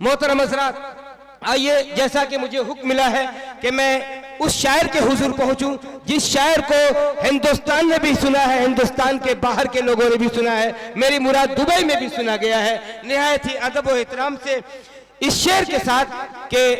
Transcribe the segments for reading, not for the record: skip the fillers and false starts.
मोहतरम हज़रात, आइए, जैसा कि मुझे हुक्म मिला है कि मैं उस शायर के हुजूर पहुंचूं जिस शायर को हिंदुस्तान ने भी सुना है, हिंदुस्तान के बाहर के लोगों ने भी सुना है, मेरी मुराद दुबई में भी सुना गया है। निहायत ही अदब और एहतराम से इस शेर के साथ कि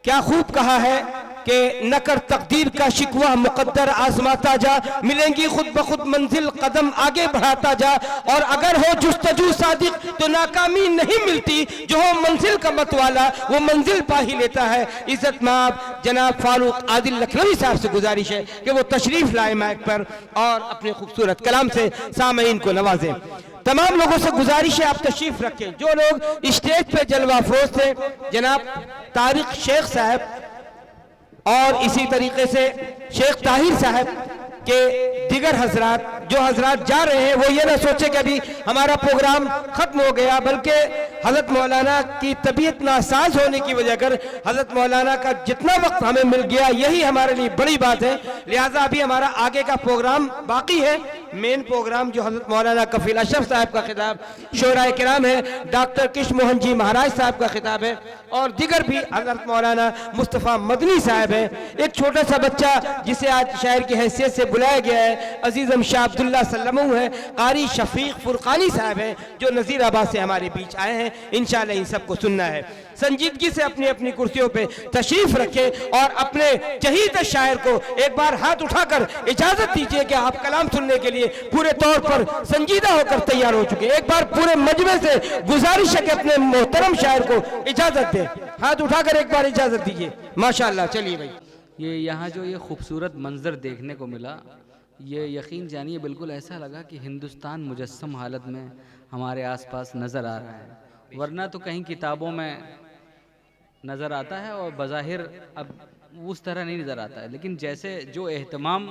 क्या खूब कहा है कि न कर तकदीर का शिकवा मुकद्दर आजमाता जा, मिलेंगी खुद ब खुद मंजिल कदम आगे बढ़ाता जा, और अगर हो जुस्तजू सादिक तो नाकामी नहीं मिलती, जो हो मंजिल का मतवाला वो मंजिल पा ही लेता है। इज्जत माब जनाब फारूक आदिल लखनवी साहब से गुजारिश है कि वो तशरीफ लाए माइक पर और अपने खूबसूरत कलाम से सामईन को नवाजें। तमाम लोगों से गुजारिश है आप तशरीफ रखें। जो लोग स्टेज पे जलवा अफरोज थे, जनाब तारिक शेख साहब और इसी तरीके से शेख ताहिर साहब के दिगर हजरात, जो हजरात जा रहे हैं वो ये ना सोचे कि अभी हमारा प्रोग्राम खत्म हो गया, बल्कि हजरत मौलाना की तबीयत नासाज होने की वजह कर हजरत मौलाना का जितना वक्त हमें मिल गया यही हमारे लिए बड़ी बात है। लिहाजा अभी हमारा आगे का प्रोग्राम बाकी है। मेन प्रोग्राम जो हजरत मौलाना कफील अशरफ साहब का खिताब शोराए किराम है, डॉक्टर कृष्ण मोहन जी महाराज साहब का खिताब है, और दिगर भी हजरत मौलाना मुस्तफ़ा मदनी साहब है। एक छोटा सा बच्चा जिसे आज शायर की हैसियत से बुलाया गया है, अजीज़म शाह अब्दुल्ला सल्लमू है, कारी शफीक फुरकानी साहब हैं जो नज़ीराबाद से हमारे बीच आए हैं। इंशाअल्लाह इन सबको सुनना है। संजीदगी से अपनी अपनी कुर्सियों पे तशरीफ रखें और अपने चहीते शायर को एक बार हाथ उठाकर इजाजत दीजिए कि आप कलाम सुनने के लिए पूरे तौर पर संजीदा होकर तैयार हो चुके। एक बार पूरे मजमे से गुजारिश है कि अपने मोहतरम शायर को इजाजत दें। हाथ उठाकर एक बार इजाजत दीजिए। माशाअल्लाह। चलिए भाई, ये यहाँ जो ये खूबसूरत मंजर देखने को मिला, ये यकीन जानिए बिल्कुल ऐसा लगा कि हिंदुस्तान मुजस्सम हालत में हमारे आसपास नज़र आ रहा है। वरना तो कहीं किताबों में नज़र आता है और बज़ाहिर अब उस तरह नहीं नज़र आता है, लेकिन जैसे जो एहतमाम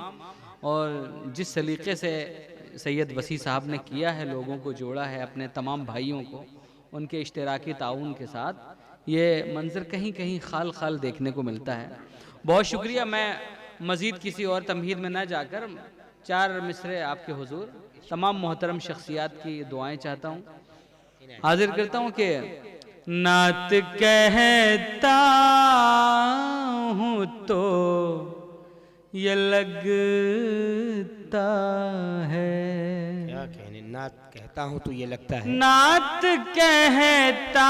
और जिस सलीक़े से सैयद वसी साहब ने किया है, लोगों को जोड़ा है अपने तमाम भाइयों को उनके इश्तराकी ताउन के साथ, ये मंज़र कहीं कहीं खाल खाल देखने को मिलता है। बहुत शुक्रिया। मैं मज़ीद किसी और तमहीद में ना जाकर 4 मिसरे आपके हुजूर तमाम मोहतरम शख्सियात की दुआएं चाहता हूँ, हाजिर करता हूँ कि नात कहता हूँ तो ये लगता है, क्या कहने, नात कहता हूँ तो ये लगता है, नात कहता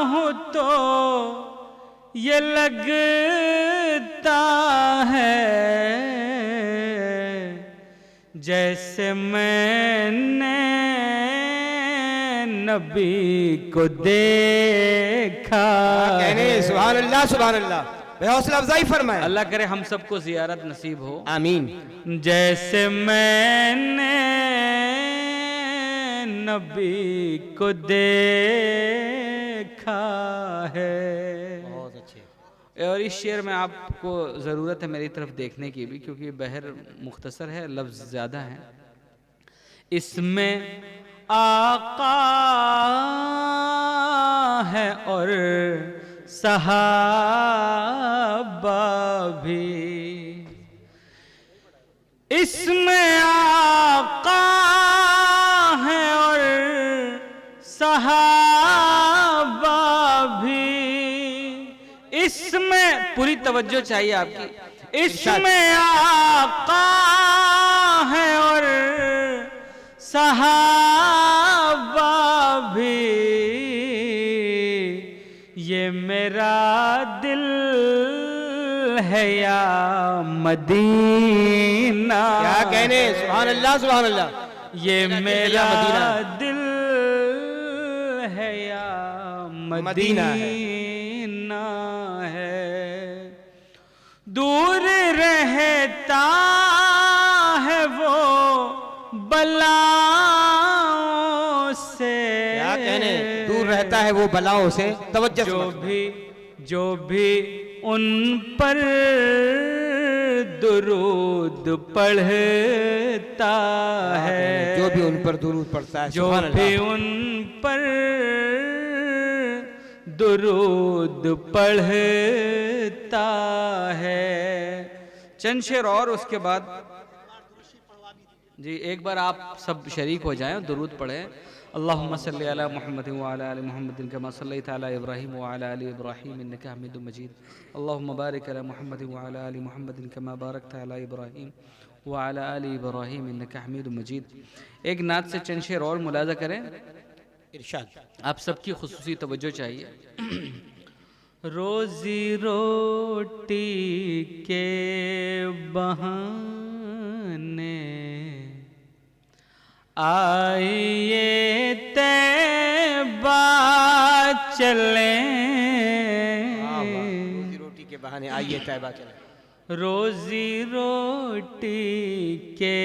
हूँ तो ये लगता है, जैसे मैंने नबी को देखा। कहने सुभान अल्लाह सुभान अल्लाह, हौसला अफजाई फरमाए। अल्लाह करे हम सबको ज़ियारत नसीब हो, आमीन। जैसे मैंने नबी को देखा है। बहुत अच्छे। और इस शेर में आपको ज़रूरत है मेरी तरफ देखने की भी, क्योंकि बहर मुख्तसर है, लफ्ज़ ज़्यादा हैं। इसमें आका है और सहाबा भी, इसमें आका है और सहाबा भी, इसमें पूरी तवज्जो चाहिए आपकी, इसमें आका है और सहाबा भी, ये मेरा दिल है या मदीना। क्या कहने सुभान अल्लाह सुभान अल्लाह, ये मेरा दिल है या मदीना है। दूर रहता है वो बलाओं से, क्या कहने, दूर रहता है वो बलाओं से। तवज्जो जो भी उन पर दुरूद पढ़ता है, जो भी उन पर दुरूद पढ़ता है, जो भी उन पर दुरूद पढ़ता है। चंद शेर और उसके बाद जी एक बार आप सब शरीक हो जाएं, दुरूद पढ़ें। अल्लाहुम्मा सल्लि अला मुहम्मद व अला आलि मुहम्मद कमा सल्लैता अला इब्राहीम व अला आलि इब्राहीम इन्नका हमीदुम मजीद। अल्लाहुम्मा बारिक अला मुहम्मद व अला आलि मुहम्मद कमा बारकता अला इब्राहीम व अला आलि इब्राहीम इन्नका हमीदुम मजीद। एक नात से चंद शेर और मुलाजा करें। इरशाद। आप सबकी खुसूसी तवज्जो चाहिए। रोजी रोटी के बहाने आइए तैबा चले, रोजी रोटी के बहाने आइए तैबा चले। रोजी रोटी के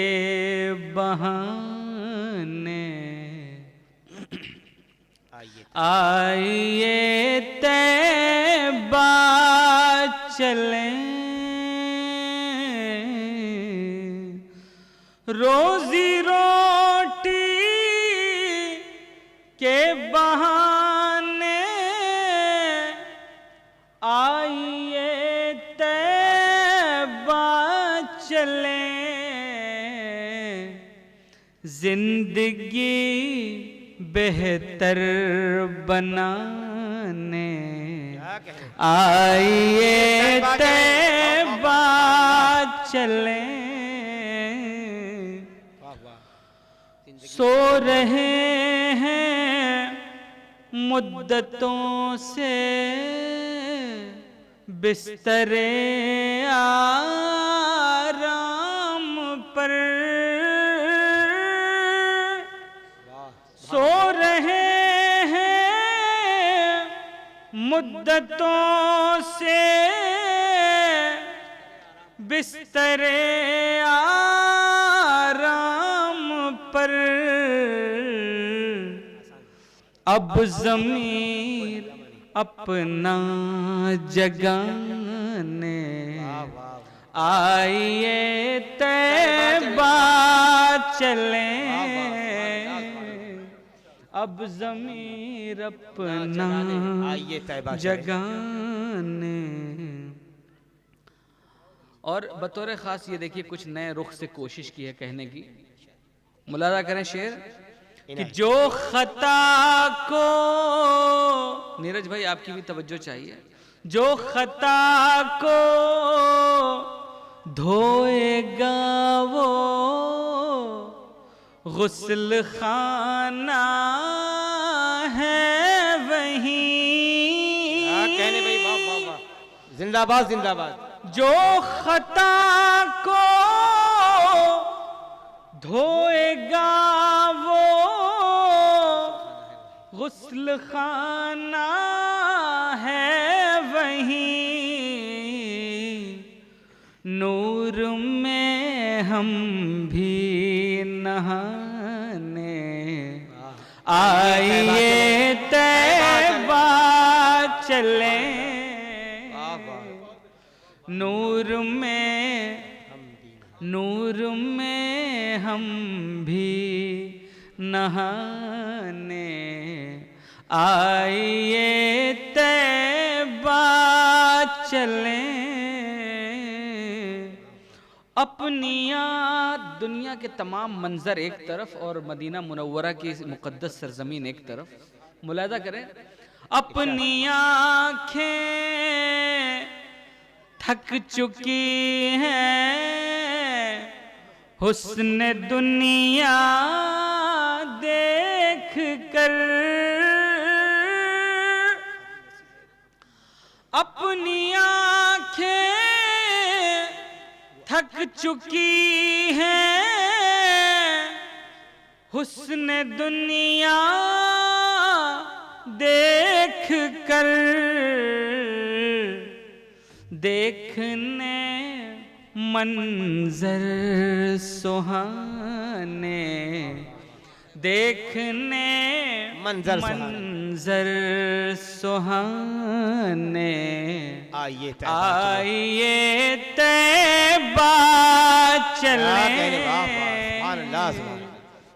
बहाने आइए तैबा चले, रोजी रोटी के बहाने आइए तैबा चले, जिंदगी बेहतर बनाने आइए तैबा चले। सो रहे हैं मुद्दतों से बिस्तरे आराम पर, सो रहे हैं मुद्दतों से बिस्तरे आराम पर, अब ज़मीर अपना जगाने आइए तैबा चले, अब ज़मीर अपना आइए तैबा जगाने। और बतौर ख़ास ये देखिए कुछ नए रुख से कोशिश की है कहने की। मुलाजा करें शेर कि जो खता को, नीरज भाई आपकी भी तवज्जो चाहिए, जो खता को धोएगा वो गुस्ल खाना है वहीं, कहने भाई वाह वाह वाह, जिंदाबाद जिंदाबाद। जो खता को धोएगा वो गुस्ल खाना है वहीं, नूर में हम भी नहाने आइए तैबा चले, नूर में हम भी नहाने आइए तैबा चले। अपनिया दुनिया के तमाम मंजर एक तरफ और मदीना मुनव्वरा की मुक़द्दस सरजमीन एक तरफ। मुलाजा करें, अपनी आँखें थक चुकी हैं हुस्न दुनिया देख कर, अपनी आँखें थक चुकी हैं हुस्न दुनिया देख कर, देखने मंजर सुहाने, देखने मंजर सुहाने आइए तैबा चले,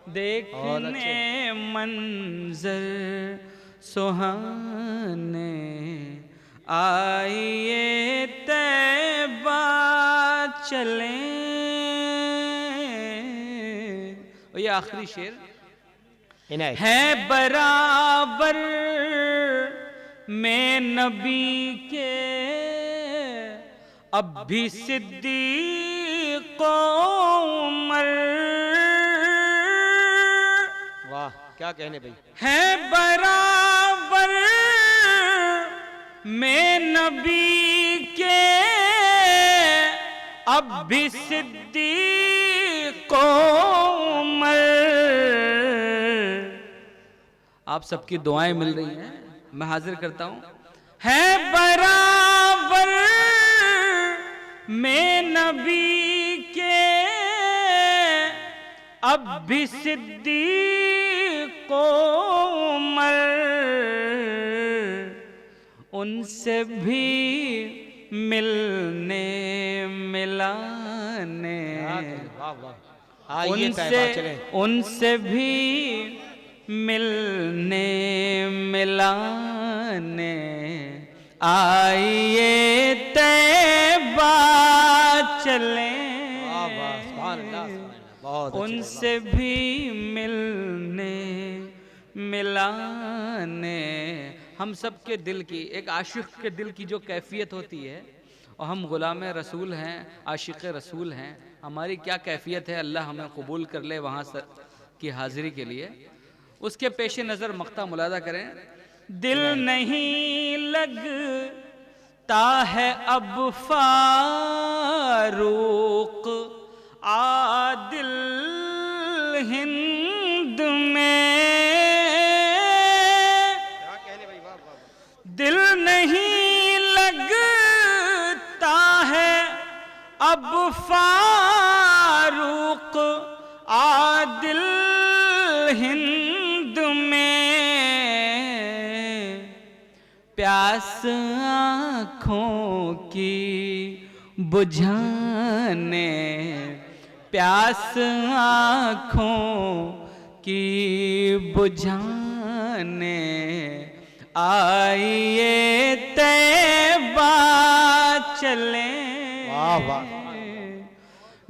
देखने मंजर सुहाने आइए तैबा चले। और ये आखिरी शेर, इनायत। है बराबर में नबी के अब भी सिद्दीक़ उमर। वाह क्या कहने भाई। है बराबर में नबी के अब भी सिद्दीक़ उमर। आप सबकी दुआएं मिल रही हैं, मैं हाजिर करता हूं। है बराबर में नबी के अब भी सिद्दीक़ उमर। उनसे भी मिलने मिलाने, उनसे भी मिलने मिलाने आइए तैबा चलें। उनसे भी मिलने मिलाने। हम सब के दिल की, एक आशिक के दिल की जो कैफियत होती है, और हम गुलाम रसूल हैं, आशिक रसूल हैं, हमारी क्या कैफियत है, अल्लाह हमें कबूल कर ले वहाँ सर की हाजिरी के लिए। उसके पेश नज़र मक्ता मुलादा करें। दिल नहीं लगता है अब फारूक आदिल हिंद में। दिल नहीं लगता है अब फारूक आदिल हिंद में। प्यास आँखों की बुझाने, प्यास आँखों की बुझाने आइए तैबा चलें। वाह वाह।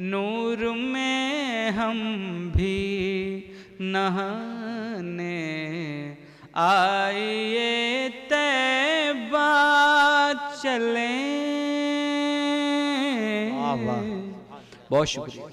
नूर में हम भी नहाने आइए तैबा चलें। वाह वाह। बहुत शुक्रिया।